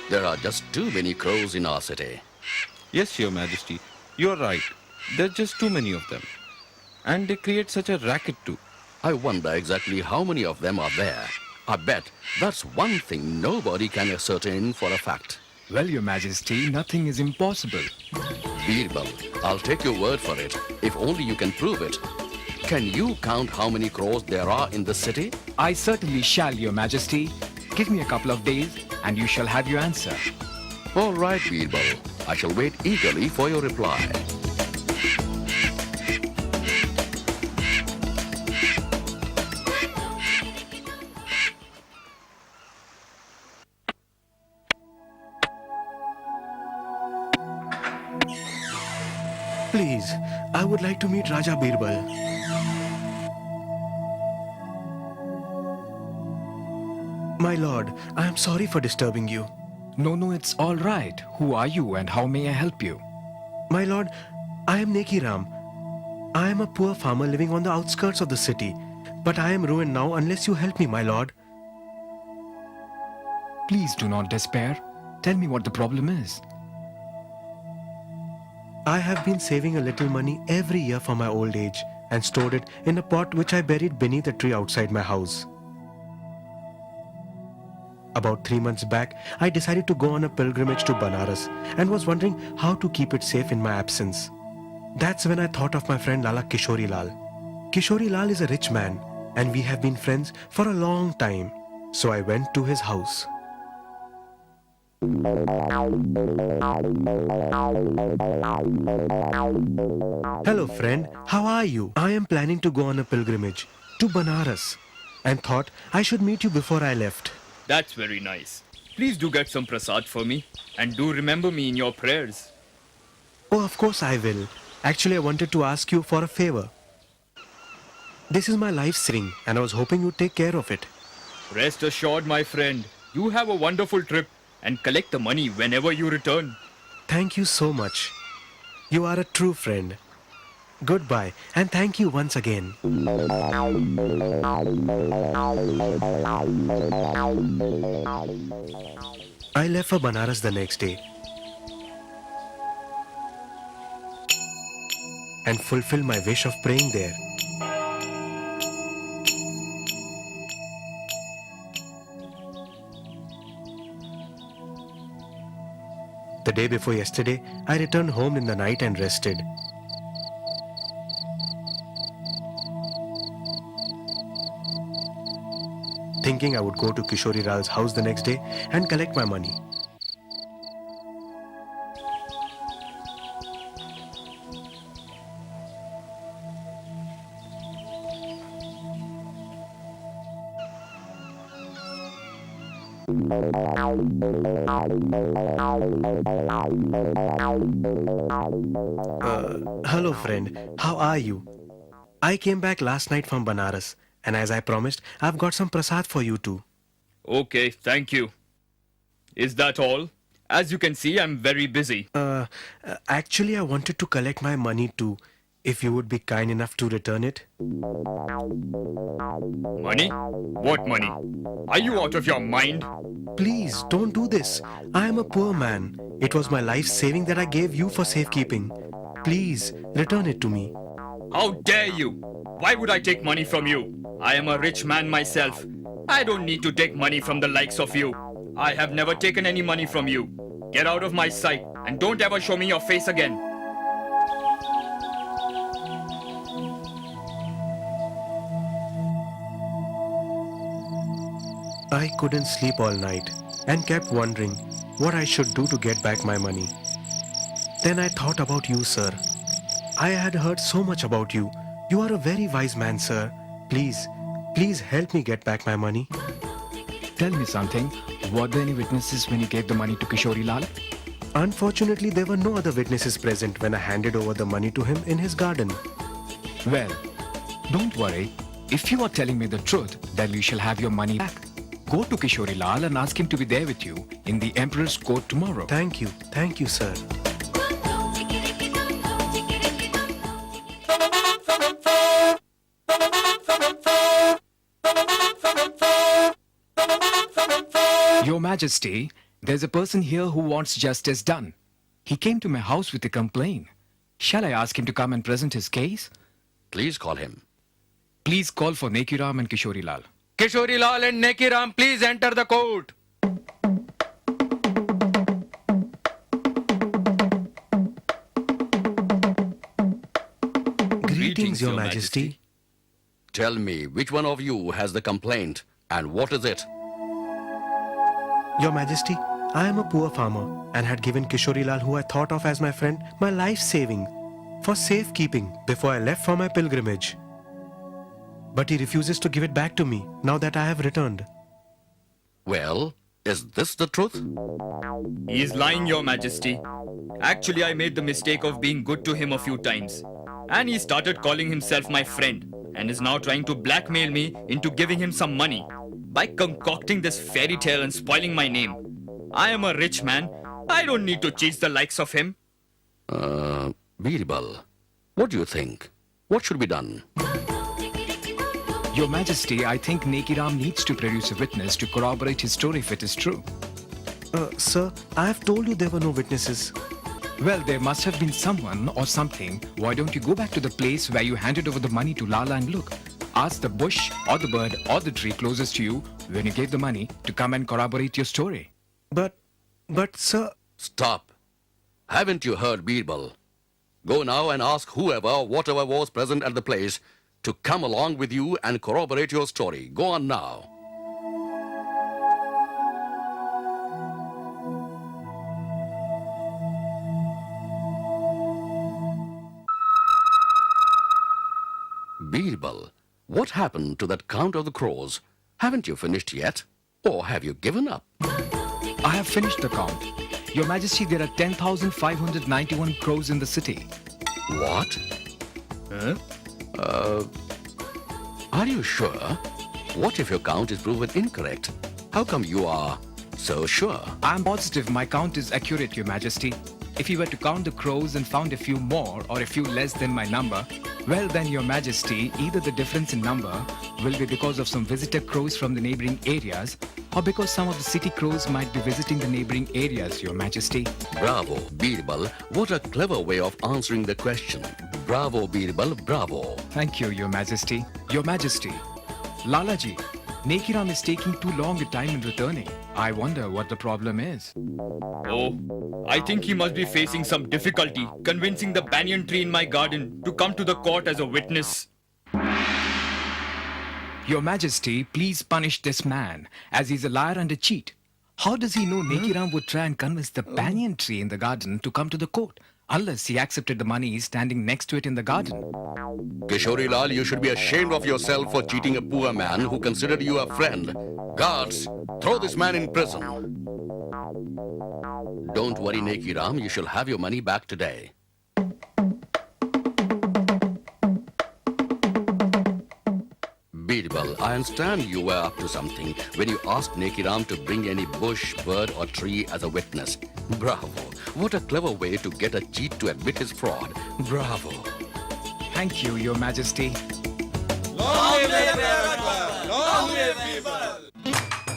There are just too many crows in our city. Yes, Your Majesty, you're right. There's just too many of them. And they create such a racket too. I wonder exactly how many of them are there. I bet that's one thing nobody can ascertain for a fact. Well, Your Majesty, nothing is impossible. Birbal, I'll take your word for it, if only you can prove it. Can you count how many crows there are in the city? I certainly shall, Your Majesty. Give me a couple of days and you shall have your answer. All right, Birbal. I shall wait eagerly for your reply. Please, I would like to meet Raja Birbal. My lord, I am sorry for disturbing you. No, it's all right. Who are you and how may I help you? My lord, I am Neki Ram. I am a poor farmer living on the outskirts of the city. But I am ruined now unless you help me, my lord. Please do not despair. Tell me what the problem is. I have been saving a little money every year for my old age and stored it in a pot which I buried beneath a tree outside my house. About 3 months back, I decided to go on a pilgrimage to Banaras and was wondering how to keep it safe in my absence. That's when I thought of my friend Lala Kishori Lal. Kishori Lal is a rich man and we have been friends for a long time. So I went to his house. Hello friend, how are you? I am planning to go on a pilgrimage to Banaras and thought I should meet you before I left. That's very nice. Please do get some prasad for me and do remember me in your prayers. Oh, of course I will. Actually, I wanted to ask you for a favor. This is my life's ring and I was hoping you'd take care of it. Rest assured, my friend, you have a wonderful trip and collect the money whenever you return. Thank you so much. You are a true friend. Goodbye and thank you once again. I left for Banaras the next day and fulfilled my wish of praying there. The day before yesterday, I returned home in the night and rested. Thinking I would go to Kishori Lal's house the next day and collect my money. Hello friend, how are you? I came back last night from Banaras and as I promised, I've got some prasad for you too. Okay, thank you. Is that all? As you can see, I'm very busy. Actually I wanted to collect my money too, if you would be kind enough to return it. Money? What money? Are you out of your mind? Please, don't do this. I am a poor man. It was my life saving that I gave you for safekeeping. Please, return it to me. How dare you? Why would I take money from you? I am a rich man myself. I don't need to take money from the likes of you. I have never taken any money from you. Get out of my sight and don't ever show me your face again. I couldn't sleep all night and kept wondering what I should do to get back my money. Then I thought about you, sir. I had heard so much about you. You are a very wise man, sir. Please help me get back my money. Tell me something. Were there any witnesses when you gave the money to Kishori Lal? Unfortunately, there were no other witnesses present when I handed over the money to him in his garden. Well, don't worry. If you are telling me the truth, then you shall have your money back. Go to Kishori Lal and ask him to be there with you in the Emperor's court tomorrow. Thank you, sir. Your Majesty, There's a person here who wants justice done. He came to my house with a complaint. Shall I ask him to come and present his case? Please call him. Please call for Nekiram and Kishori Lal. Kishori Lal and Nekiram, please enter the court. Greetings, Your Majesty. Tell me, which one of you has the complaint and what is it? Your Majesty, I am a poor farmer and had given Kishori Lal, who I thought of as my friend, my life saving for safekeeping before I left for my pilgrimage. But he refuses to give it back to me now that I have returned. Well, is this the truth? He is lying, Your Majesty. Actually, I made the mistake of being good to him a few times. And he started calling himself my friend and is now trying to blackmail me into giving him some money by concocting this fairy tale and spoiling my name. I am a rich man. I don't need to chase the likes of him. Birbal, what do you think? What should be done? Your Majesty, I think Nekiram needs to produce a witness to corroborate his story if it is true. Sir, I have told you there were no witnesses. Well, there must have been someone or something. Why don't you go back to the place where you handed over the money to Lala and look? Ask the bush or the bird or the tree closest to you when you gave the money to come and corroborate your story. But sir... Stop. Haven't you heard Birbal? Go now and ask whoever, whatever was present at the place to come along with you and corroborate your story. Go on now. Birbal, what happened to that count of the crows? Haven't you finished yet? Or have you given up? I have finished the count. Your Majesty, there are 10,591 crows in the city. What? Are you sure? What if your count is proven incorrect? How come you are so sure? I'm positive my count is accurate, Your Majesty. If you were to count the crows and found a few more or a few less than my number, well then, Your Majesty, either the difference in number will be because of some visitor crows from the neighboring areas or because some of the city crows might be visiting the neighboring areas, Your Majesty. Bravo, Birbal. What a clever way of answering the question. Bravo, Birbal, bravo. Thank you, Your Majesty. Your Majesty, Lalaji, Nekiram is taking too long a time in returning. I wonder what the problem is. Oh, I think he must be facing some difficulty convincing the banyan tree in my garden to come to the court as a witness. Your Majesty, please punish this man, as he's a liar and a cheat. How does he know Nekiram would try and convince the banyan tree in the garden to come to the court, unless he accepted the money standing next to it in the garden? Kishori Lal, you should be ashamed of yourself for cheating a poor man who considered you a friend. Guards, throw this man in prison. Don't worry, Nekiram, you shall have your money back today. Birbal, I understand you were up to something when you asked Nekiram to bring any bush, bird or tree as a witness. Bravo. What a clever way to get a cheat to admit his fraud. Bravo. Thank you, Your Majesty. Long live Birbal! Long live Birbal!